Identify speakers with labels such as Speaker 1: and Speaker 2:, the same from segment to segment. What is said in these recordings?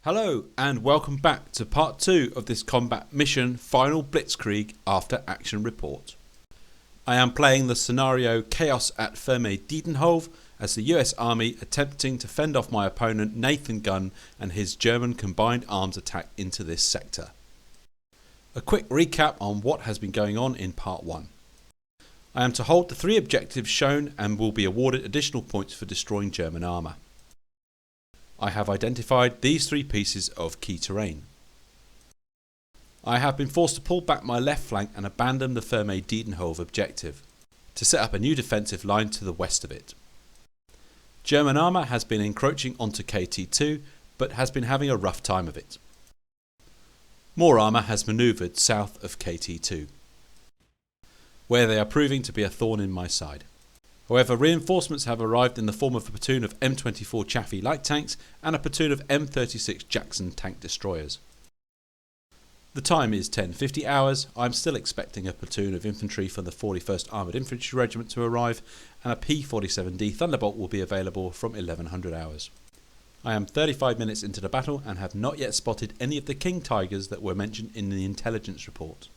Speaker 1: Hello and welcome back to part 2 of this combat mission Final Blitzkrieg After Action Report. I am playing the scenario Chaos at Ferme Diedenhove as the US Army attempting to fend off my opponent Nathangun and his German combined arms attack into this sector. A quick recap on what has been going on in part 1. I am to hold the 3 objectives shown and will be awarded additional points for destroying German armour. I have identified these 3 pieces of key terrain. I have been forced to pull back my left flank and abandon the Ferme Diedenhove objective, to set up a new defensive line to the west of it. German armour has been encroaching onto KT2 but has been having a rough time of it. More armour has manoeuvred south of KT2, where they are proving to be a thorn in my side. However, reinforcements have arrived in the form of a platoon of M24 Chaffee light tanks and a platoon of M36 Jackson tank destroyers. The time is 10:50 hours. I am still expecting a platoon of infantry from the 41st Armoured Infantry Regiment to arrive, and a P-47D Thunderbolt will be available from 1100 hours. I am 35 minutes into the battle and have not yet spotted any of the King Tigers that were mentioned in the intelligence report.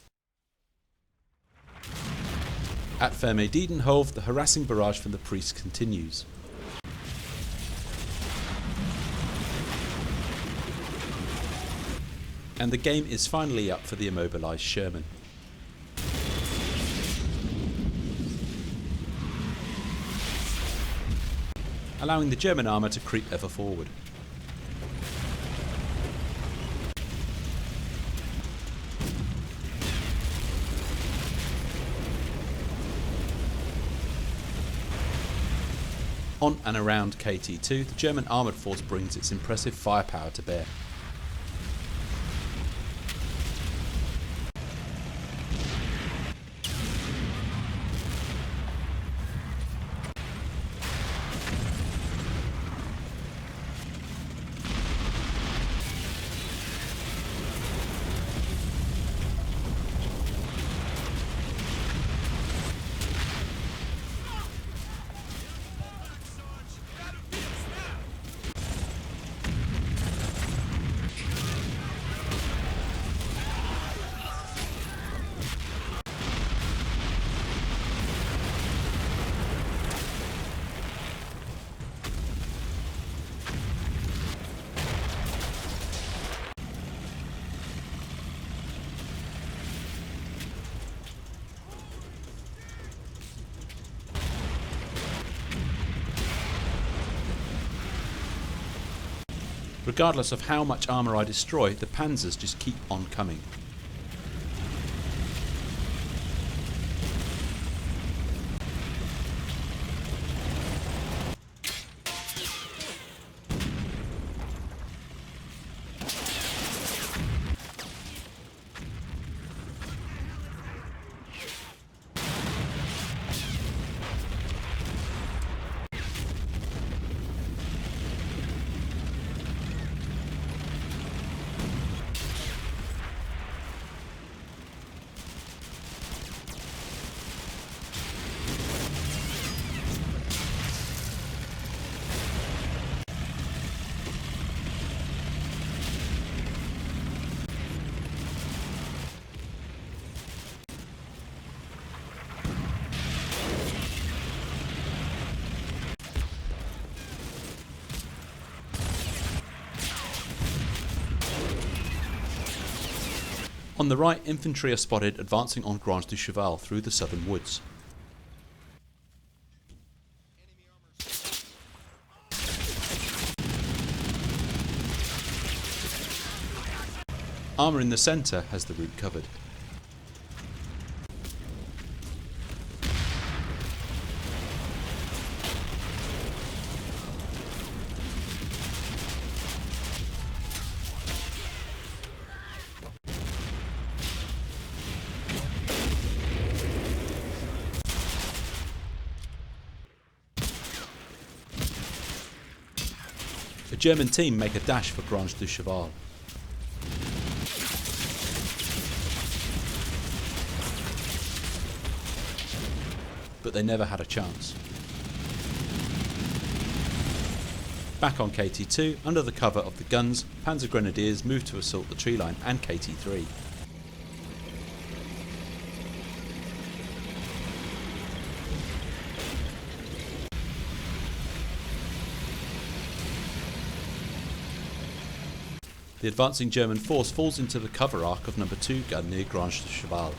Speaker 1: At Ferme Diedenhove, the harassing barrage from the priests continues. And the game is finally up for the immobilised Sherman. Allowing the German armour to creep ever forward. On and around KT2, the German armoured force brings its impressive firepower to bear. Regardless of how much armour I destroy, the panzers just keep on coming. On the right, infantry are spotted advancing on Grange du Cheval through the southern woods. Armour in the centre has the route covered. A German team make a dash for Grange du Cheval. But they never had a chance. Back on KT2, under the cover of the guns, Panzer Grenadiers moved to assault the tree line and KT3. The advancing German force falls into the cover arc of number 2 gun near Grange de Cheval.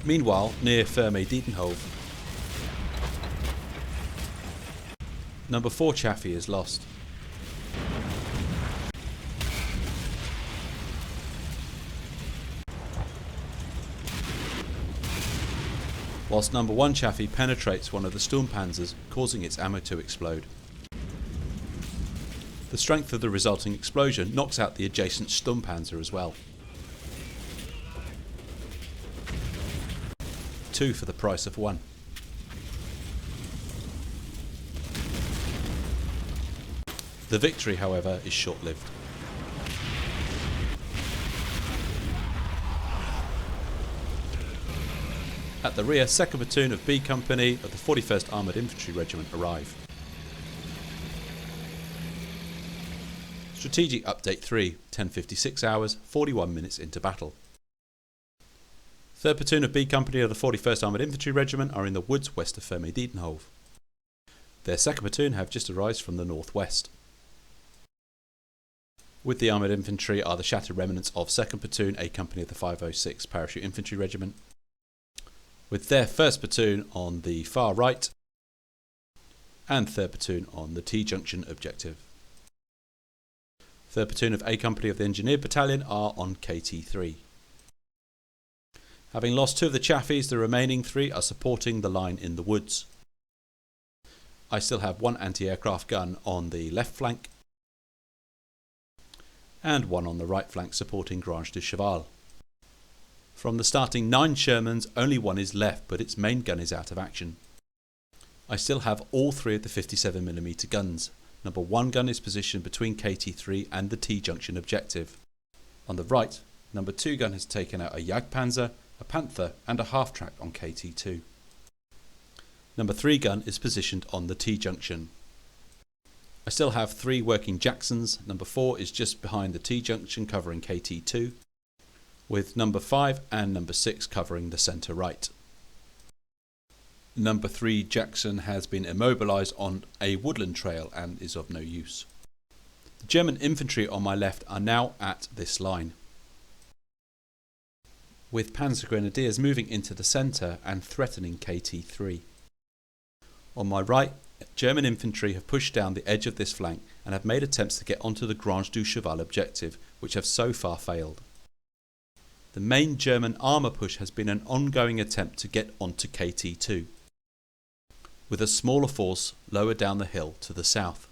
Speaker 1: Meanwhile, near Ferme Diedenhove, number 4 Chaffee is lost. Whilst number 1 Chaffee penetrates one of the Sturmpanzers, causing its ammo to explode. The strength of the resulting explosion knocks out the adjacent Sturmpanzer as well. 2 for the price of 1. The victory, however, is short-lived. At the rear, 2nd Platoon of B Company of the 41st Armoured Infantry Regiment arrive. Strategic Update 3, 10:56 hours, 41 minutes into battle. 3rd Platoon of B Company of the 41st Armoured Infantry Regiment are in the woods west of Ferme Diedenhove. Their 2nd Platoon have just arrived from the northwest. With the Armoured Infantry are the shattered remnants of 2nd Platoon A Company of the 506 Parachute Infantry Regiment, with their 1st Platoon on the far right and 3rd Platoon on the T-junction objective. 3rd Platoon of A Company of the Engineered Battalion are on KT3. Having lost 2 of the Chaffies, the remaining 3 are supporting the line in the woods. I still have 1 anti-aircraft gun on the left flank and 1 on the right flank supporting Grange de Cheval. From the starting 9 Shermans, only 1 is left, but its main gun is out of action. I still have all 3 of the 57mm guns. Number 1 gun is positioned between KT3 and the T-junction objective. On the right, number 2 gun has taken out a Jagdpanzer, a Panther and a half-track on KT2. Number 3 gun is positioned on the T-junction. I still have 3 working Jacksons. Number 4 is just behind the T-junction covering KT2, with number 5 and number 6 covering the centre right. Number 3 Jackson has been immobilised on a woodland trail and is of no use. The German infantry on my left are now at this line, with Panzer Grenadiers moving into the centre and threatening KT3. On my right, German infantry have pushed down the edge of this flank and have made attempts to get onto the Grange du Cheval objective, which have so far failed. The main German armour push has been an ongoing attempt to get onto KT2, with a smaller force lower down the hill to the south.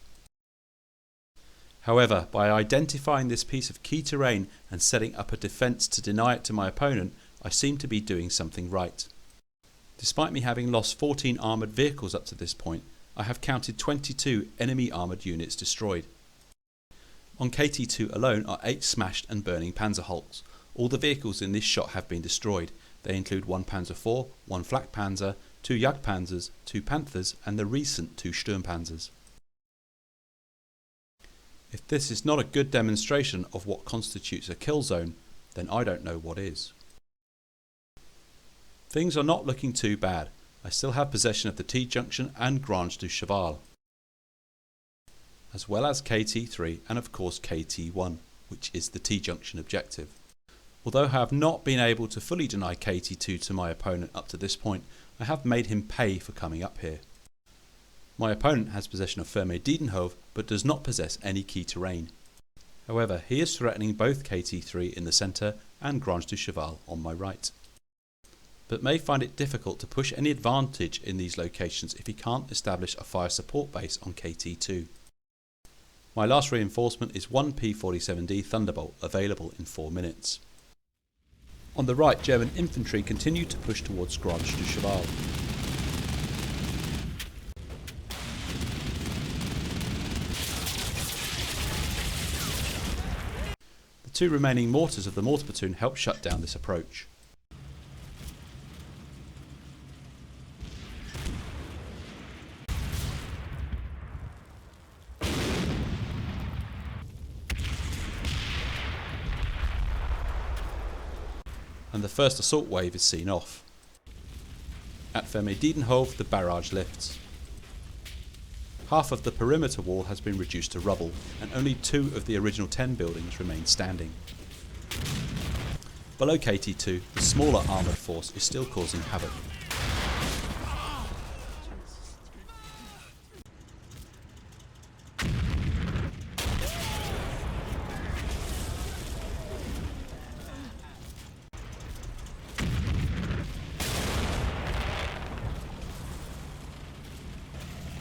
Speaker 1: However, by identifying this piece of key terrain and setting up a defence to deny it to my opponent, I seem to be doing something right. Despite me having lost 14 armoured vehicles up to this point, I have counted 22 enemy armoured units destroyed. On KT2 alone are 8 smashed and burning Panzerholz. All the vehicles in this shot have been destroyed. They include 1 Panzer IV, 1 Flak Panzer, 2 Jagdpanzers, 2 Panthers and the recent 2 Sturmpanzers. If this is not a good demonstration of what constitutes a kill zone, then I don't know what is. Things are not looking too bad. I still have possession of the T-junction and Grange du Cheval, as well as KT3 and of course KT1, which is the T-junction objective. Although I have not been able to fully deny KT2 to my opponent up to this point, I have made him pay for coming up here. My opponent has possession of Ferme Diedenhove but does not possess any key terrain. However, he is threatening both KT3 in the centre and Grange du Cheval on my right, but may find it difficult to push any advantage in these locations if he can't establish a fire support base on KT2. My last reinforcement is 1 P47D Thunderbolt, available in 4 minutes. On the right, German infantry continue to push towards Grange du Cheval. The 2 remaining mortars of the mortar platoon help shut down this approach. And the first assault wave is seen off. At Ferme Diedenhove, the barrage lifts. Half of the perimeter wall has been reduced to rubble, and only 2 of the original 10 buildings remain standing. Below KT2, the smaller armoured force is still causing havoc.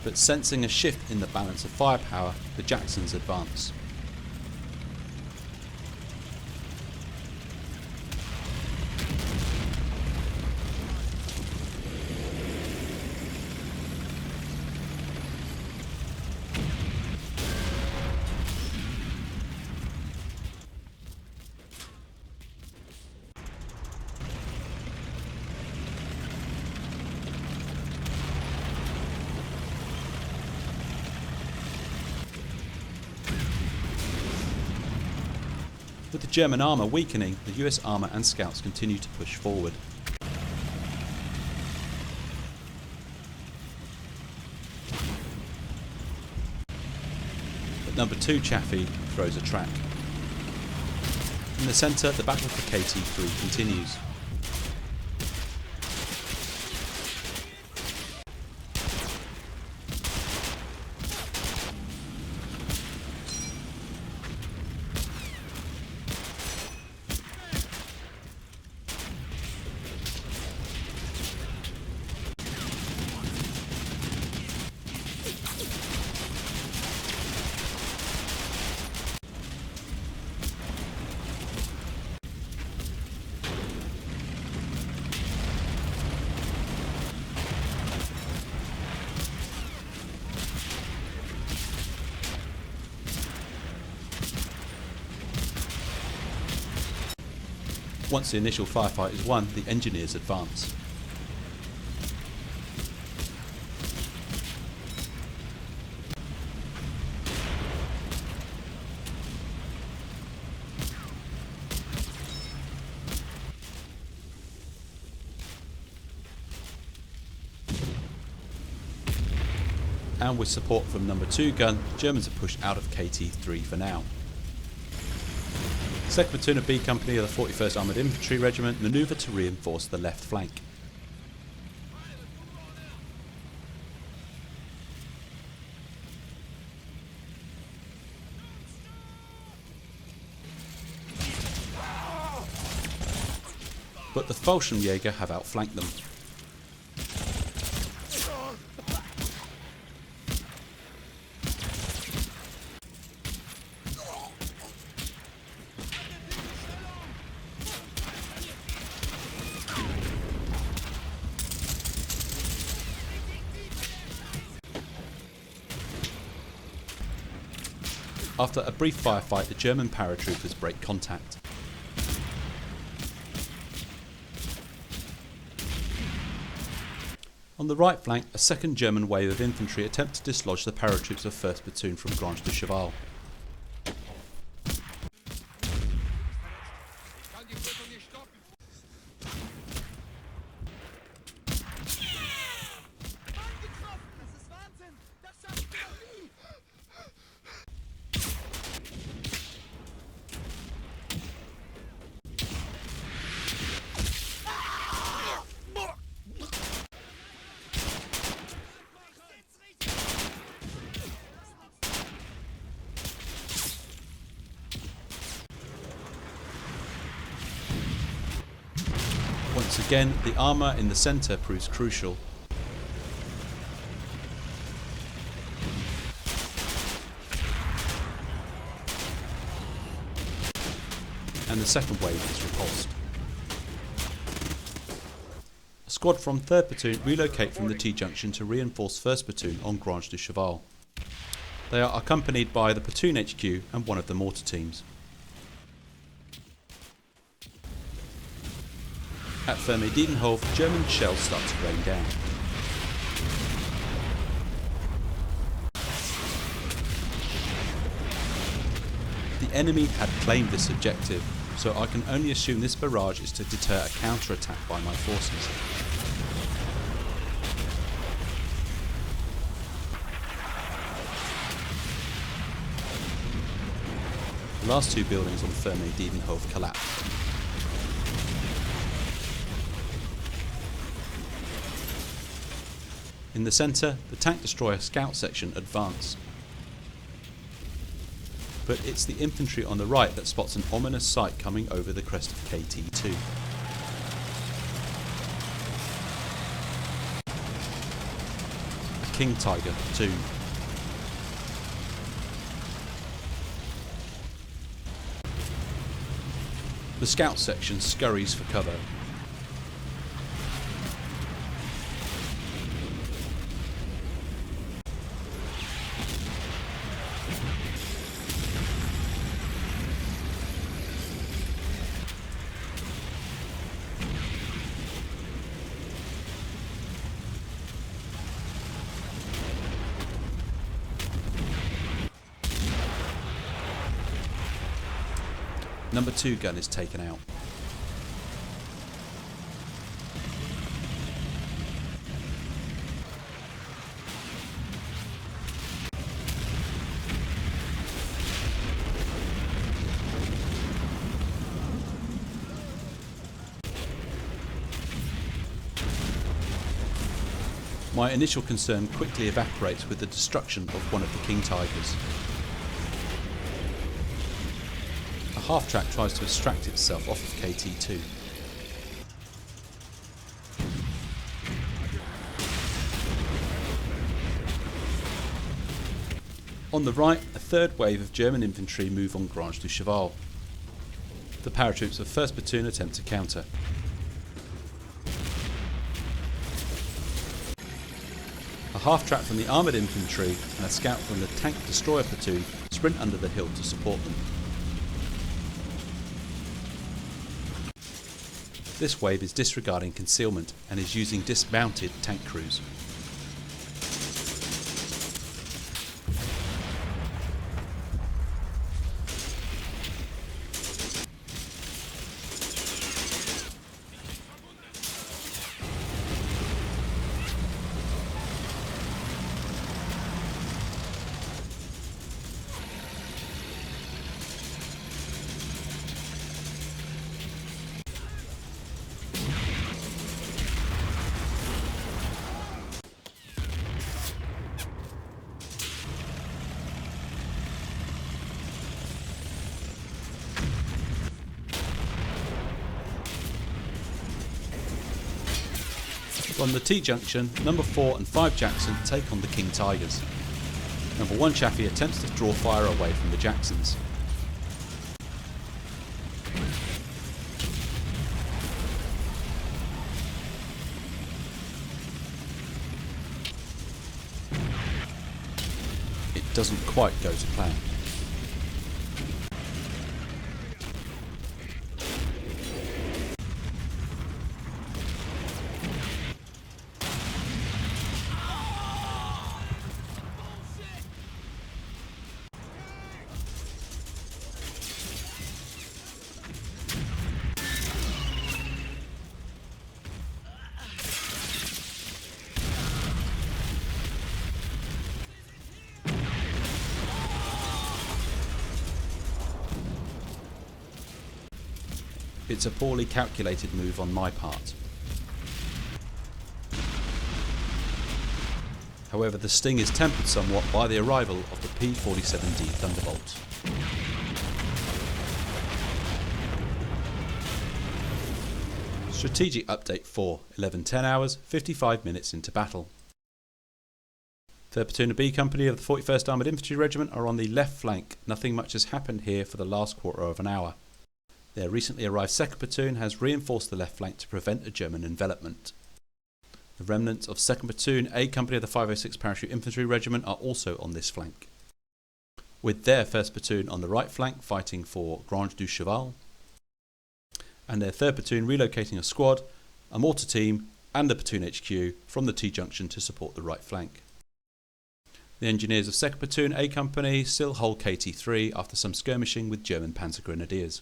Speaker 1: But sensing a shift in the balance of firepower, the Jacksons advance. With the German armour weakening, the US armour and scouts continue to push forward. But number 2 Chaffee throws a track. In the centre, the battle for KT3 continues. Once the initial firefight is won, the engineers advance. And with support from number 2 gun, Germans are pushed out of KT3 for now. 2nd Platoon of B Company of the 41st Armoured Infantry Regiment manoeuvre to reinforce the left flank. But the Fallschirmjäger have outflanked them. After a brief firefight, the German paratroopers break contact. On the right flank, a second German wave of infantry attempt to dislodge the paratroops of 1st Platoon from Grange du Cheval. Once again, the armour in the centre proves crucial. And the second wave is repulsed. A squad from 3rd Platoon relocate from the T-junction to reinforce 1st Platoon on Grange du Cheval. They are accompanied by the Platoon HQ and one of the mortar teams. At Ferme Diedenhove, German shells start to rain down. The enemy had claimed this objective, so I can only assume this barrage is to deter a counter-attack by my forces. The last two buildings on Ferme Diedenhove collapsed. In the centre, the tank destroyer scout section advanced. But it's the infantry on the right that spots an ominous sight coming over the crest of KT2. A King Tiger platoon. The scout section scurries for cover. Number 2 gun is taken out. My initial concern quickly evaporates with the destruction of one of the King Tigers. A half-track tries to extract itself off of KT2. On the right, a third wave of German infantry move on Grange du Cheval. The paratroops of 1st Platoon attempt to counter. A half-track from the armoured infantry and a scout from the tank destroyer platoon sprint under the hill to support them. This wave is disregarding concealment and is using dismounted tank crews. From the T-junction, number 4 and 5 Jackson take on the King Tigers. Number 1 Chaffee attempts to draw fire away from the Jacksons. It doesn't quite go to plan. It's a poorly calculated move on my part. However, the sting is tempered somewhat by the arrival of the P-47D Thunderbolt. Strategic Update 4, 11:10 hours, 55 minutes into battle. 3rd Platoon of B Company of the 41st Armoured Infantry Regiment are on the left flank. Nothing much has happened here for the last quarter of an hour. Their recently arrived 2nd Platoon has reinforced the left flank to prevent a German envelopment. The remnants of 2nd Platoon A Company of the 506 Parachute Infantry Regiment are also on this flank, with their 1st Platoon on the right flank fighting for Grange du Cheval, and their 3rd Platoon relocating a squad, a mortar team and a platoon HQ from the T-junction to support the right flank. The engineers of 2nd Platoon A Company still hold KT3 after some skirmishing with German Panzer Grenadiers.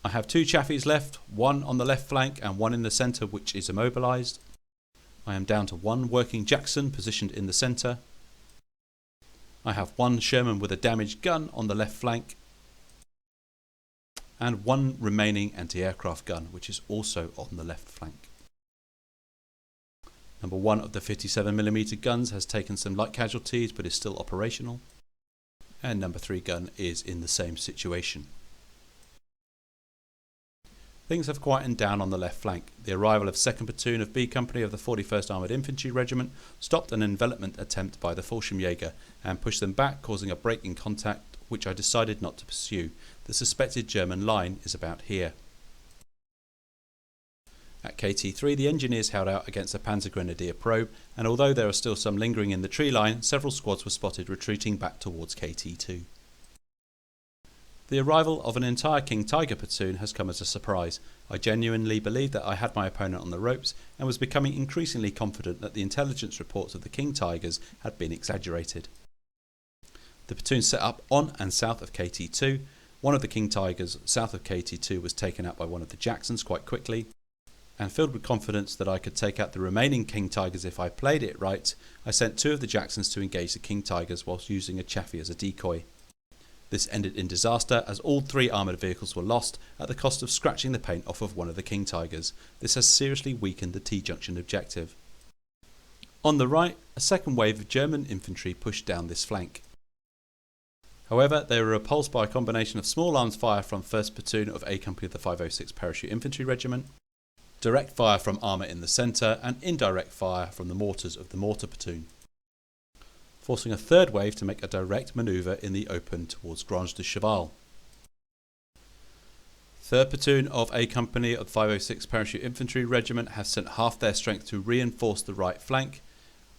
Speaker 1: I have 2 Chaffies left, one on the left flank and one in the centre which is immobilised. I am down to 1 working Jackson positioned in the centre. I have 1 Sherman with a damaged gun on the left flank and 1 remaining anti-aircraft gun which is also on the left flank. Number 1 of the 57mm guns has taken some light casualties but is still operational, and number 3 gun is in the same situation. Things have quietened down on the left flank. The arrival of 2nd Platoon of B Company of the 41st Armoured Infantry Regiment stopped an envelopment attempt by the Fallschirmjäger and pushed them back, causing a break in contact which I decided not to pursue. The suspected German line is about here. At KT3 the engineers held out against a Panzer Grenadier probe, and although there are still some lingering in the tree line, several squads were spotted retreating back towards KT2. The arrival of an entire King Tiger platoon has come as a surprise. I genuinely believed that I had my opponent on the ropes and was becoming increasingly confident that the intelligence reports of the King Tigers had been exaggerated. The platoon set up on and south of KT2. One of the King Tigers south of KT2 was taken out by one of the Jacksons quite quickly, and filled with confidence that I could take out the remaining King Tigers if I played it right, I sent 2 of the Jacksons to engage the King Tigers whilst using a Chaffee as a decoy. This ended in disaster as all 3 armoured vehicles were lost at the cost of scratching the paint off of one of the King Tigers. This has seriously weakened the T-junction objective. On the right, a second wave of German infantry pushed down this flank. However, they were repulsed by a combination of small arms fire from 1st Platoon of A Company of the 506 Parachute Infantry Regiment, direct fire from armour in the centre and indirect fire from the mortars of the mortar platoon, forcing a 3rd wave to make a direct manoeuvre in the open towards Grange du Cheval. 3rd Platoon of A Company of the 506 Parachute Infantry Regiment have sent half their strength to reinforce the right flank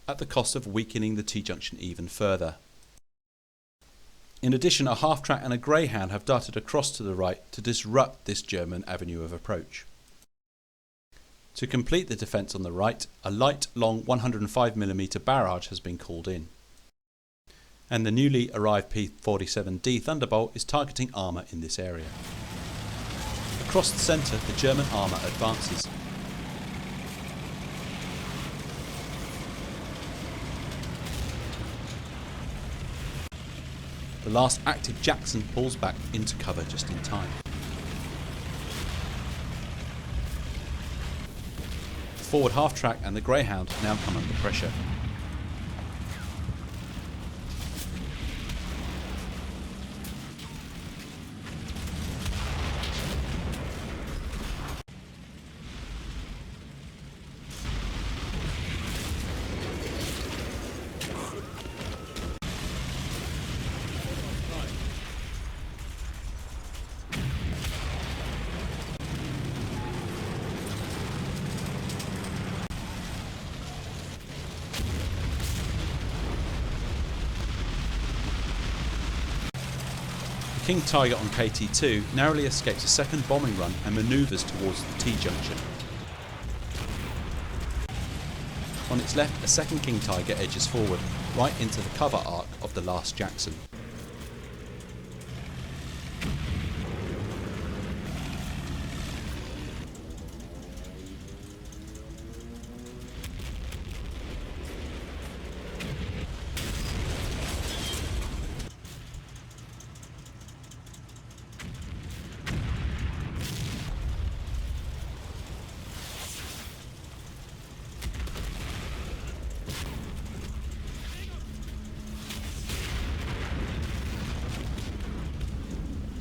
Speaker 1: at the cost of weakening the T-junction even further. In addition, a half-track and a Greyhound have darted across to the right to disrupt this German avenue of approach. To complete the defence on the right, a light, long 105mm barrage has been called in, and the newly arrived P-47D Thunderbolt is targeting armour in this area. Across the centre, the German armour advances. The last active Jackson pulls back into cover just in time. The forward half-track and the Greyhound now come under pressure. King Tiger on KT2 narrowly escapes a second bombing run and manoeuvres towards the T-junction. On its left, a second King Tiger edges forward, right into the cover arc of the last Jackson.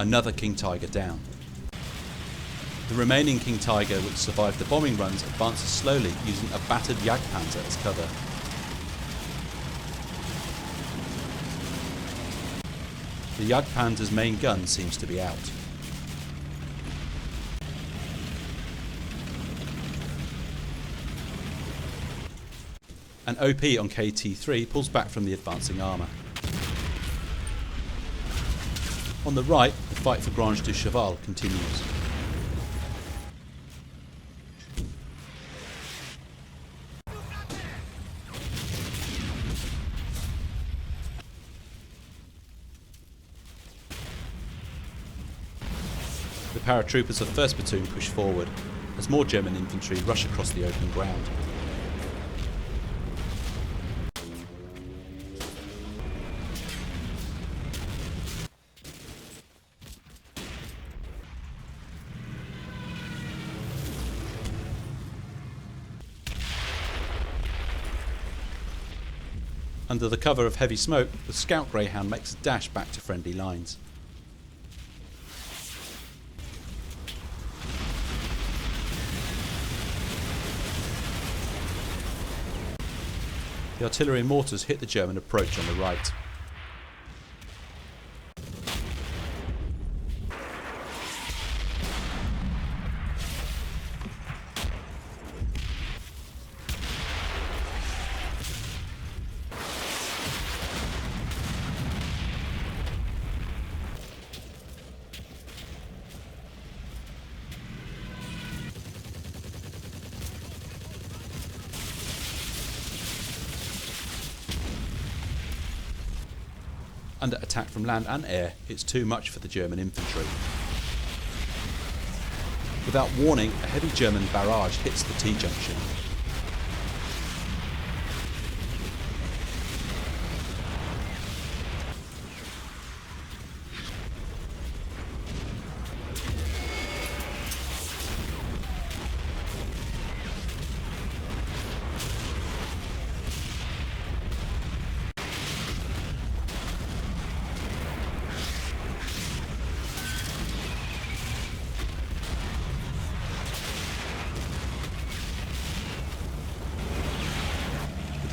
Speaker 1: Another King Tiger down. The remaining King Tiger, which survived the bombing runs, advances slowly using a battered Jagdpanzer as cover. The Jagdpanzer's main gun seems to be out. An OP on KT-3 pulls back from the advancing armour. On the right, the fight for Grange du Cheval continues. The paratroopers of 1st Platoon push forward as more German infantry rush across the open ground. Under the cover of heavy smoke, the Scout Greyhound makes a dash back to friendly lines. The artillery mortars hit the German approach on the right. Under attack from land and air, it's too much for the German infantry. Without warning, a heavy German barrage hits the T-junction.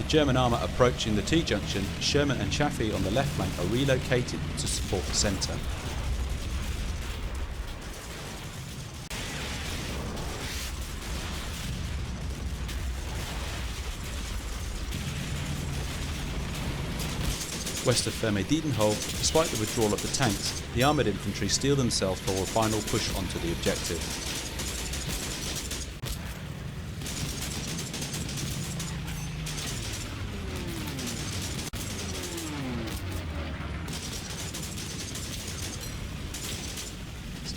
Speaker 1: German armour approaching the T-junction, Sherman and Chaffee on the left flank are relocated to support the centre. West of Ferme Diedenhove, despite the withdrawal of the tanks, the armoured infantry steel themselves for a final push onto the objective.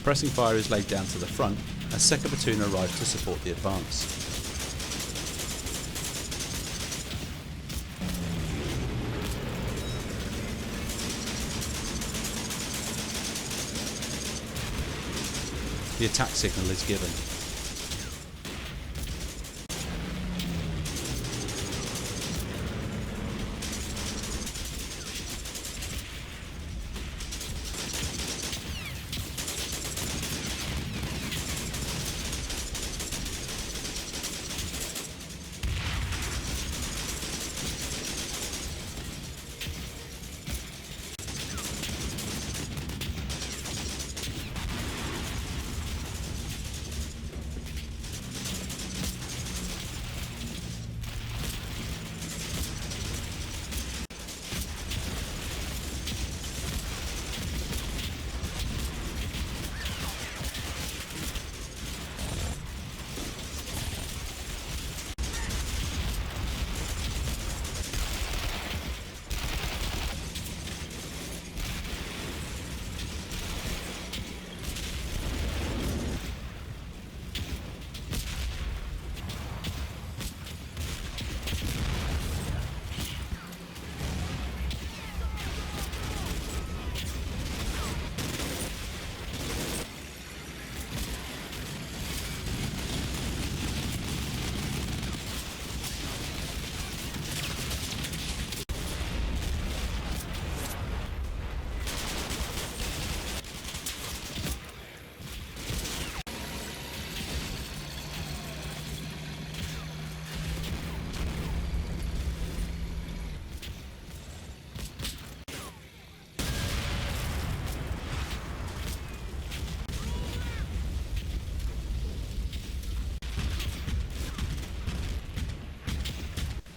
Speaker 1: Pressing fire is laid down to the front as 2nd Platoon arrive to support the advance. The attack signal is given.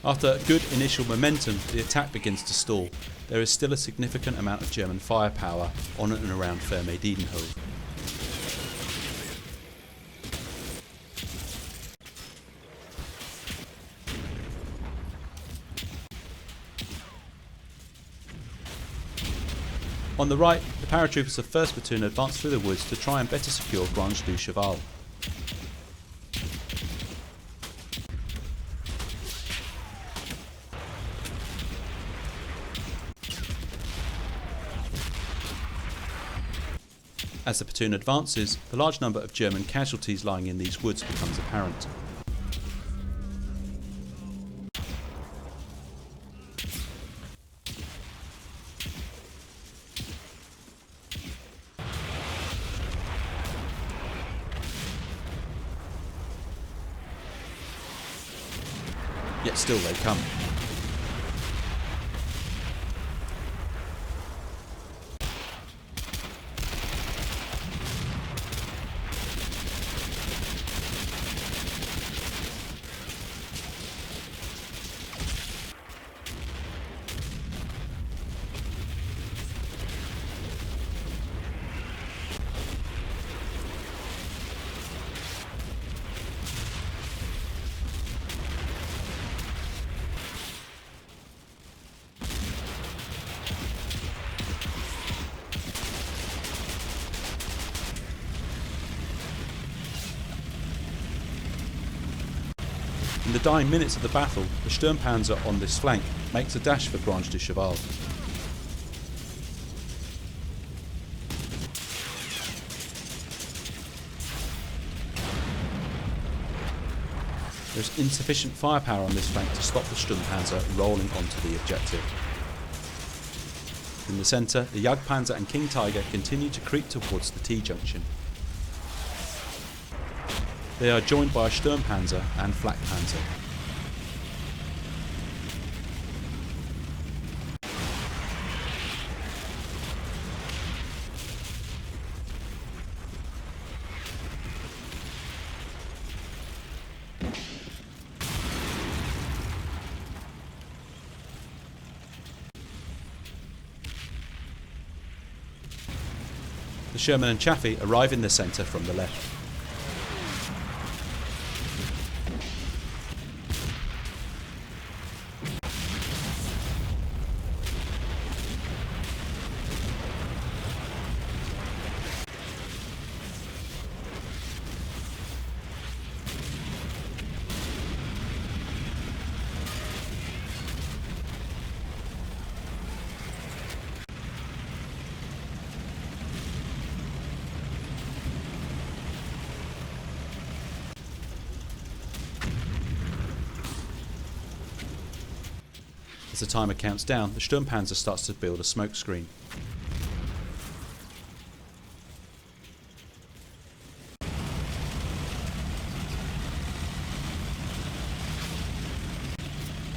Speaker 1: After good initial momentum, the attack begins to stall. There is still a significant amount of German firepower on and around Ferme Diedenhove. On the right, the paratroopers of 1st Platoon advance through the woods to try and better secure Grange du Cheval. As the platoon advances, the large number of German casualties lying in these woods becomes apparent. Yet still they come. In the dying minutes of the battle, the Sturmpanzer on this flank makes a dash for Grange du Cheval. There is insufficient firepower on this flank to stop the Sturmpanzer rolling onto the objective. In the centre, the Jagdpanzer and King Tiger continue to creep towards the T-junction. They are joined by a Sturmpanzer and Flakpanzer. The Sherman and Chaffee arrive in the centre from the left. As the timer counts down, the Sturmpanzer starts to build a smoke screen.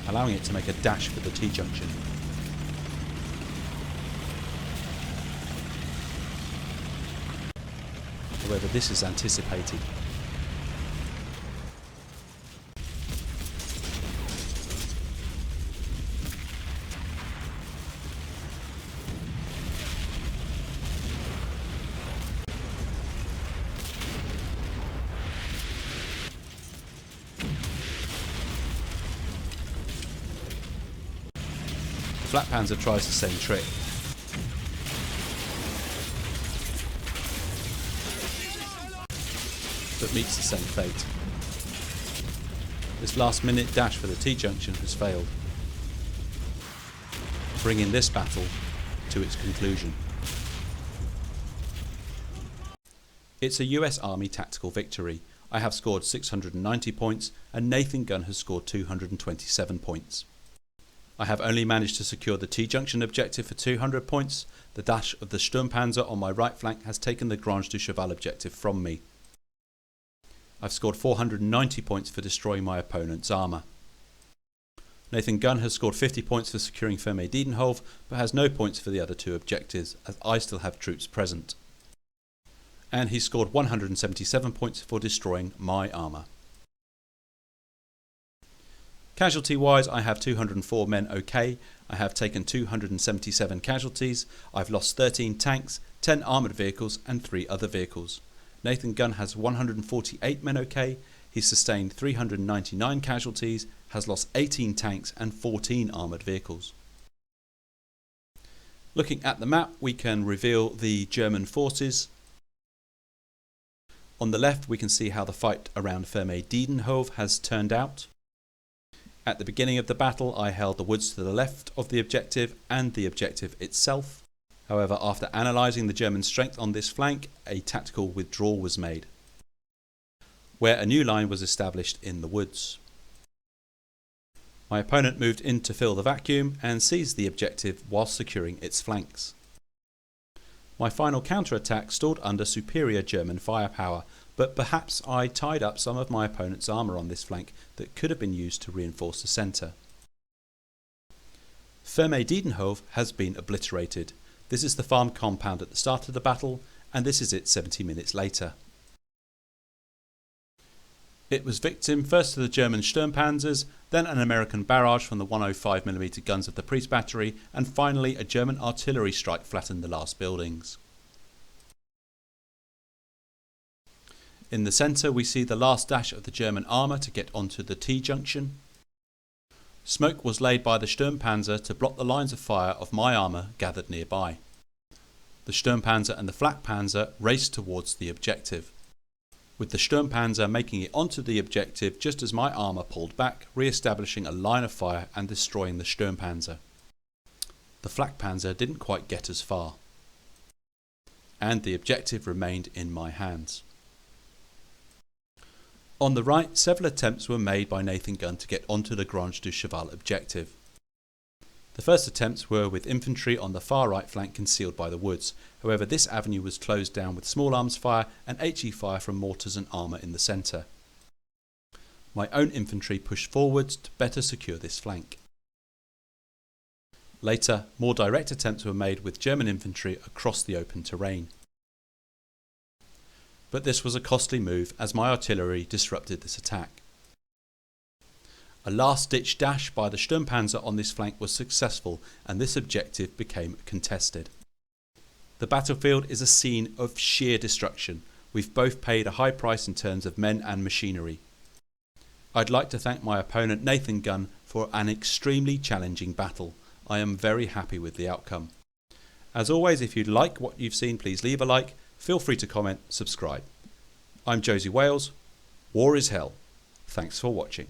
Speaker 1: Allowing it to make a dash for the T-junction. However, this is anticipated. Flakpanzer tries the same trick. But meets the same fate. This last minute dash for the T-junction has failed, bringing this battle to its conclusion. It's a US Army tactical victory. I have scored 690 points and Nathangun has scored 227 points. I have only managed to secure the T-junction objective for 200 points. The dash of the Sturmpanzer on my right flank has taken the Grange du Cheval objective from me. I've scored 490 points for destroying my opponent's armour. Nathangun has scored 50 points for securing Ferme Diedenhove, but has no points for the other two objectives, as I still have troops present. And he scored 177 points for destroying my armour. Casualty wise, I have 204 men okay. I have taken 277 casualties. I've lost 13 tanks, 10 armoured vehicles and 3 other vehicles. Nathangun has 148 men okay. He's sustained 399 casualties, has lost 18 tanks and 14 armoured vehicles. Looking at the map, we can reveal the German forces. On the left, we can see how the fight around Ferme Diedenhove has turned out. At the beginning of the battle, I held the woods to the left of the objective and the objective itself. However, after analysing the German strength on this flank, a tactical withdrawal was made, where a new line was established in the woods. My opponent moved in to fill the vacuum and seized the objective whilst securing its flanks. My final counter-attack stalled under superior German firepower, but perhaps I tied up some of my opponent's armour on this flank that could have been used to reinforce the centre. Ferme Diedenhove has been obliterated. This is the farm compound at the start of the battle, and this is it 70 minutes later. It was victim first to the German Sturmpanzers, then an American barrage from the 105mm guns of the Priest battery, and finally a German artillery strike flattened the last buildings. In the centre we see the last dash of the German armour to get onto the T-junction. Smoke was laid by the Sturmpanzer to block the lines of fire of my armour gathered nearby. The Sturmpanzer and the Flak Panzer raced towards the objective, with the Sturmpanzer making it onto the objective just as my armour pulled back, re-establishing a line of fire and destroying the Sturmpanzer. The Flak Panzer didn't quite get as far, and the objective remained in my hands. On the right, several attempts were made by Nathangun to get onto the Grange du Cheval objective. The first attempts were with infantry on the far right flank concealed by the woods. However, this avenue was closed down with small arms fire and HE fire from mortars and armour in the centre. My own infantry pushed forwards to better secure this flank. Later, more direct attempts were made with German infantry across the open terrain. But this was a costly move as my artillery disrupted this attack. A last-ditch dash by the Sturmpanzer on this flank was successful and this objective became contested. The battlefield is a scene of sheer destruction. We've both paid a high price in terms of men and machinery. I'd like to thank my opponent Nathangun for an extremely challenging battle. I am very happy with the outcome. As always, if you like what you've seen, please leave a like. Feel free to comment, subscribe. I'm Josie Wales. War is hell. Thanks for watching.